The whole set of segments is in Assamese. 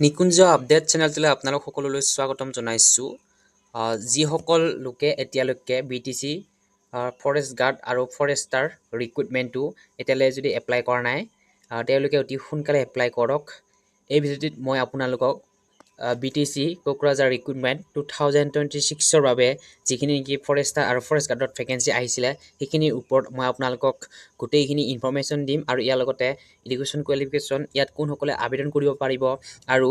নিকুঞ্জ আপডেট চেনেলটোলৈ আপোনালোক সকলোলৈ স্বাগতম জনাইছোঁ। যিসকল লোকে এতিয়ালৈকে BTC ফৰেষ্ট গাৰ্ড আৰু ফৰেষ্টাৰ ৰিক্ৰুইটমেণ্টটো এতিয়ালৈ যদি এপ্লাই কৰা নাই, তেওঁলোকে অতি সোনকালে এপ্লাই কৰক। এই ভিডিঅ'টোত মই আপোনালোকক BTC কোকৰাঝাৰ ৰিক্ৰুইটমেণ্ট 2026ৰ বাবে যিখিনি নেকি ফৰেষ্টাৰ আৰু ফৰেষ্ট গাৰ্ডত ভেকেঞ্চি আহিছিলে সেইখিনিৰ ওপৰত মই আপোনালোকক গোটেইখিনি ইনফৰমেশ্যন দিম আৰু ইয়াৰ লগতে এডুকেশ্যন কোৱালিফিকেশ্যন, ইয়াত কোনসকলে আবেদন কৰিব পাৰিব আৰু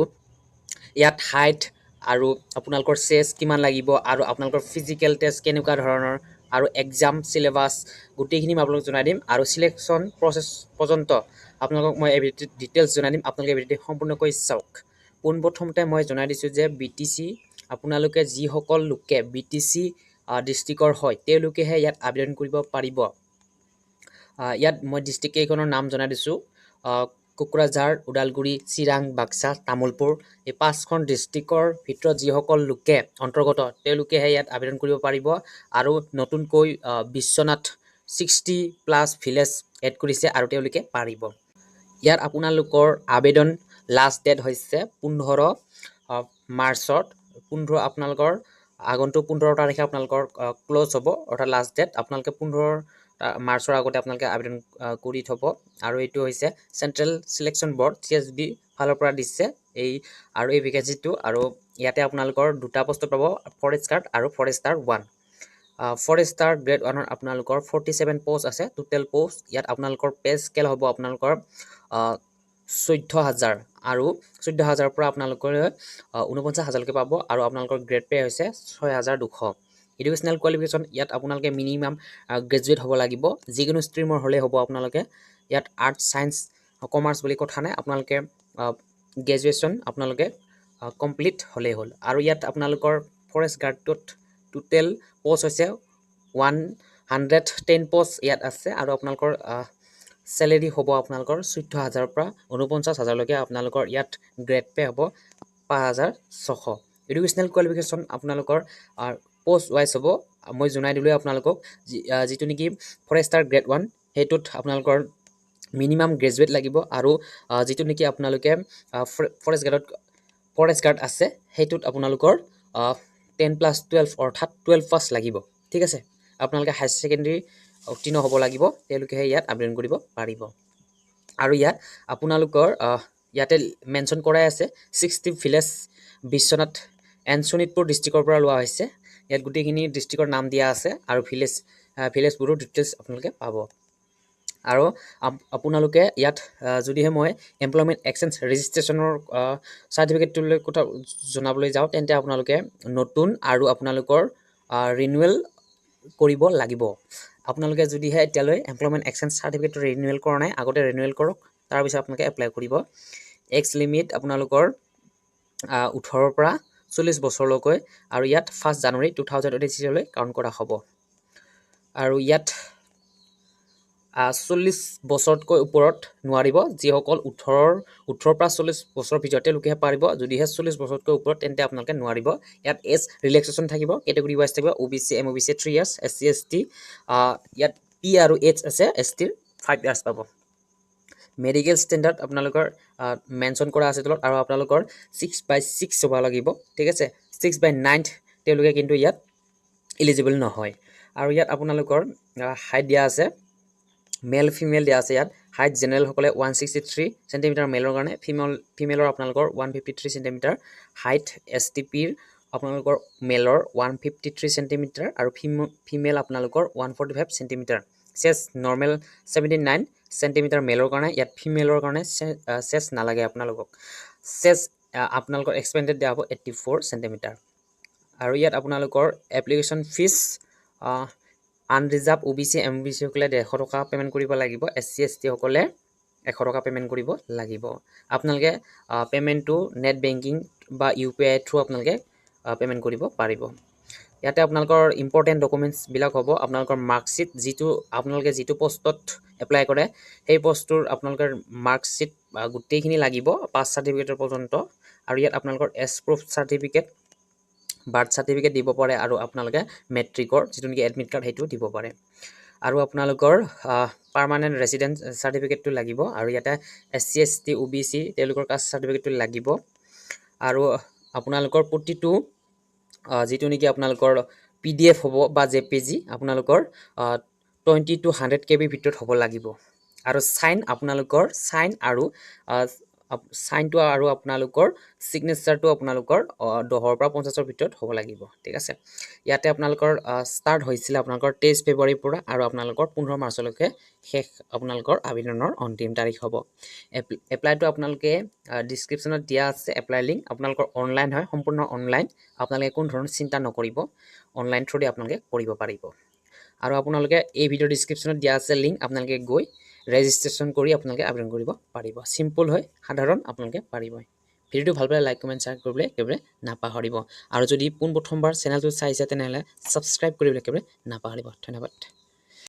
ইয়াত হাইট আৰু আপোনালোকৰ চেছ কিমান লাগিব আৰু আপোনালোকৰ ফিজিকেল টেষ্ট কেনেকুৱা ধৰণৰ আৰু এক্সাম চিলেবাছ গোটেইখিনি মই আপোনালোকক জনাই দিম আৰু চিলেকশ্যন প্ৰচেছ পৰ্যন্ত আপোনালোকক মই এই ভিডিঅ'ত ডিটেইলছ জনাই দিম। আপোনালোকে এই ভিডিঅ'টো সম্পূৰ্ণকৈ চাওক। পোনপ্ৰথমতে মই জনাই দিছোঁ যে BTC আপোনালোকে যিসকল লোকে BTC ডিষ্ট্ৰিক্টৰ হয় তেওঁলোকেহে ইয়াত আবেদন কৰিব পাৰিব। ইয়াত মই ডিষ্ট্ৰিক্ট কেইখনৰ নাম জনাই দিছোঁ। কোকৰাঝাৰ, ওদালগুৰি, চিৰাং, বাক্সা, তামুলপুৰ, এই 5খন ডিষ্ট্ৰিক্টৰ ভিতৰত যিসকল লোকে অন্তৰ্গত তেওঁলোকেহে ইয়াত আবেদন কৰিব পাৰিব। আৰু নতুনকৈ বিশ্বনাথ 60+ ভিলেজ এড কৰিছে আৰু তেওঁলোকে পাৰিব। ইয়াত আপোনালোকৰ আবেদন লাষ্ট ডেট হৈছে 15 মাৰ্চত। আপোনালোকৰ আগন্তুক 15 তাৰিখে আপোনালোকৰ ক্ল'জ হ'ব, অৰ্থাৎ লাষ্ট ডেট। আপোনালোকে 15 মাৰ্চৰ আগতে আপোনালোকে আবেদন কৰি থ'ব। আৰু এইটো হৈছে চেণ্ট্ৰেল চিলেকশ্যন বৰ্ড CSB ফালৰ পৰা দিছে এই ভেকেঞ্চিটো। আৰু ইয়াতে আপোনালোকৰ দুটা পোষ্টত পাব, ফৰেষ্ট গাৰ্ড আৰু ফৰেষ্টাৰ 1। ফৰেষ্টাৰ গ্ৰেড 1ৰ আপোনালোকৰ 47 পোষ্ট আছে টোটেল পোষ্ট। ইয়াত আপোনালোকৰ পে স্কেল হ'ব আপোনালোকৰ 14,000 আৰু 14,000ৰ পৰা আপোনালোকৰ 49,000লৈকে পাব। আৰু আপোনালোকৰ গ্ৰেড পে হৈছে 6,200। এডুকেশ্যনেল কোৱালিফিকেশ্যন, ইয়াত আপোনালোকে মিনিমাম গ্ৰেজুৱেট হ'ব লাগিব, যিকোনো ষ্ট্ৰীমৰ হ'লেই হ'ব। আপোনালোকে ইয়াত আৰ্টছ, ছায়েন্স, কমাৰ্চ বুলি কথা নাই, আপোনালোকে গ্ৰেজুৱেশ্যন আপোনালোকে কমপ্লিট হ'লেই হ'ল। আৰু ইয়াত আপোনালোকৰ ফৰেষ্ট গাৰ্ডটোত টোটেল পোষ্ট হৈছে 110 পোষ্ট ইয়াত আছে। আৰু আপোনালোকৰ চেলেৰি হ'ব আপোনালোকৰ 14,000ৰ পৰা 49,000লৈকে। আপোনালোকৰ ইয়াত গ্ৰেড পে হ'ব 5,600। এডুকেশ্যনেল কোৱালিফিকেশ্যন আপোনালোকৰ পোষ্ট ৱাইজ হ'ব। মই জনাই দিলোঁ আপোনালোকক, যিটো নেকি ফৰেষ্টাৰ গ্ৰেড 1 সেইটোত আপোনালোকৰ মিনিমাম গ্ৰেজুৱেট লাগিব। আৰু যিটো নেকি আপোনালোকে ফৰেষ্ট গাৰ্ড আছে সেইটোত আপোনালোকৰ 10+12 অৰ্থাৎ 12 পাছ লাগিব। ঠিক আছে, আপোনালোকে হায়াৰ ছেকেণ্ডেৰী উত্তীৰ্ণ হ'ব লাগিব, তেওঁলোকেহে ইয়াত আবেদন কৰিব পাৰিব। আৰু ইয়াত আপোনালোকৰ ইয়াতে মেনশ্যন কৰাই আছে 60 ভিলেজ বিশ্বনাথ শোণিতপুৰ ডিষ্ট্ৰিক্টৰ পৰা লোৱা হৈছে। ইয়াত গোটেইখিনি ডিষ্ট্ৰিক্টৰ নাম দিয়া আছে আৰু ভিলেজবোৰৰ ডিটেইলছ আপোনালোকে পাব। আৰু আপোনালোকে ইয়াত যদিহে মই এমপ্লয়মেণ্ট এক্সচেঞ্জ ৰেজিষ্ট্ৰেশ্যনৰ চাৰ্টিফিকেটটোলৈ কথা জনাবলৈ যাওঁ, তেন্তে আপোনালোকে নতুন আৰু আপোনালোকৰ ৰিনিউৱেল কৰিব লাগিব। আপোনালোকে যদিহে এতিয়ালৈ এমপ্লয়মেণ্ট এক্সচেঞ্জ চাৰ্টিফিকেটটো ৰিনিউৱেল কৰা নাই, আগতে ৰিনিউৱেল কৰক, তাৰপিছত আপোনালোকে এপ্লাই কৰিব। এক্স লিমিট আপোনালোকৰ 18ৰ পৰা 40 বছৰলৈকৈ। আৰু ইয়াত 1 জানুৱাৰী 2026লৈ কাউণ্ট কৰা হ'ব। আৰু ইয়াত 40 বছৰতকৈ ওপৰত নোৱাৰিব, যিসকল 18ৰ পৰা 40 বছৰৰ ভিতৰত তেওঁলোকেহে পাৰিব। যদিহে 40 বছৰতকৈ ওপৰত তেন্তে আপোনালোকে নোৱাৰিব। ইয়াত এজ ৰিলেক্সেশ্যন থাকিব, কেটেগৰী ৱাইজ থাকিব। OBC MOBC 3 years, SC ST ইয়াত P আৰু H আছে, STৰ 5 years পাব। মেডিকেল ষ্টেণ্ডাৰ্ড আপোনালোকৰ মেনশ্যন কৰা আছে তলত। আৰু আপোনালোকৰ 6/6 হ'ব লাগিব। ঠিক আছে, 6/9 তেওঁলোকে কিন্তু ইয়াত এলিজিবল নহয়। আৰু ইয়াত আপোনালোকৰ হাইট দিয়া আছে, মেল ফিমেল দিয়া আছে। ইয়াত হাইট জেনেৰেলসকলে 163 চেণ্টিমিটাৰ মেলৰ কাৰণে, ফিমেলৰ আপোনালোকৰ 153 চেণ্টিমিটাৰ হাইট। STPৰ আপোনালোকৰ মেলৰ 153 চেণ্টিমিটাৰ আৰু ফিমেল আপোনালোকৰ 145 চেণ্টিমিটাৰ। চেছ নৰ্মেল 79 চেণ্টিমিটাৰ মেলৰ কাৰণে। ইয়াত ফিমেলৰ কাৰণে চেছ নালাগে আপোনালোকক। চেছ আপোনালোকৰ এক্সপেণ্ডেড দিয়া হ'ব 84 চেণ্টিমিটাৰ। আৰু ইয়াত আপোনালোকৰ application fees unreserved OBC MOBC সকলে 150 টকা পে'মেণ্ট কৰিব লাগিব। SC ST সকলে 100 টকা পে'মেণ্ট কৰিব লাগিব। আপোনালোকে পে'মেণ্টটো নেট বেংকিং বা UPI থ্ৰু আপোনালোকে পে'মেণ্ট কৰিব পাৰিব। ইয়াতে আপোনালোকৰ ইম্পৰ্টেণ্ট ডকুমেণ্টছবিলাক হ'ব আপোনালোকৰ মাৰ্কশ্বিট, আপোনালোকে যিটো পোষ্টত এপ্লাই কৰে সেই পোষ্টটোৰ আপোনালোকৰ মাৰ্কশ্বিট গোটেইখিনি লাগিব, 5 চাৰ্টিফিকেটৰ পৰ্যন্ত। আৰু ইয়াত আপোনালোকৰ age proof certificate, birth certificate দিব পাৰে। আৰু আপোনালোকে মেট্ৰিকৰ যিটো নেকি এডমিট কাৰ্ড সেইটো দিব পাৰে। আৰু আপোনালোকৰ পাৰ্মানেণ্ট ৰেচিডেণ্ট চাৰ্টিফিকেটটো লাগিব। আৰু ইয়াতে SC ST OBC তেওঁলোকৰ কাষ্ট চাৰ্টিফিকেটটো লাগিব। আৰু আপোনালোকৰ প্ৰতিটো যিটো নেকি আপোনালোকৰ PDF হ'ব বা JPG আপোনালোকৰ 20 to 100 KB ভিতৰত হ'ব লাগিব আৰু সাইন আপোনালোকৰ সাইন আৰু সাইনটো আৰু আপোনালোকৰ সিগনেচাৰটো আপোনালোকৰ 10 পৰা 50 ভিতৰত হ'ব লাগিব ঠিক আছে ইয়াতে আপোনালোকৰ স্টাৰ্ট হৈছিল আপোনালোকৰ 23 ফেব্ৰুৱাৰীৰ পৰা আৰু আপোনালোকৰ 15 মাৰ্চলৈকে শেষ আপোনালোকৰ আবেদনৰ অন্তিম তাৰিখ হ'ব এপ্লাইটো আপোনালোকে ডেসক্ৰিপচনত দিয়া আছে এপ্লাই লিংক আপোনালোকৰ অনলাইন হয় সম্পূৰ্ণ অনলাইন আপোনালোকে কোনো ধৰণৰ চিন্তা নকৰিব অনলাইন থ্ৰুদি আপোনালোকে কৰিব পাৰিব আৰু আপোনালোকে এই ভিডিও ডেসক্ৰিপচনত দিয়া আছে লিংক আপোনালোকে গৈ ৰেজিষ্ট্ৰেচন কৰি আপোনালোকে আবেদন কৰিব পাৰিব সিম্পল হয় সাধাৰণ আপোনালোকে পাৰিব ভিডিওটো ভাল পালে লাইক কমেন্ট শ্বেয়াৰ কৰিবলৈ একেবাৰে নাপাহৰিব আৰু যদি পোন প্ৰথমবাৰ চেনেলটো চাইছে তেনেহলে সাবস্ক্ৰাইব কৰিবলৈ একেবাৰে নাপাহৰিব ধন্যবাদ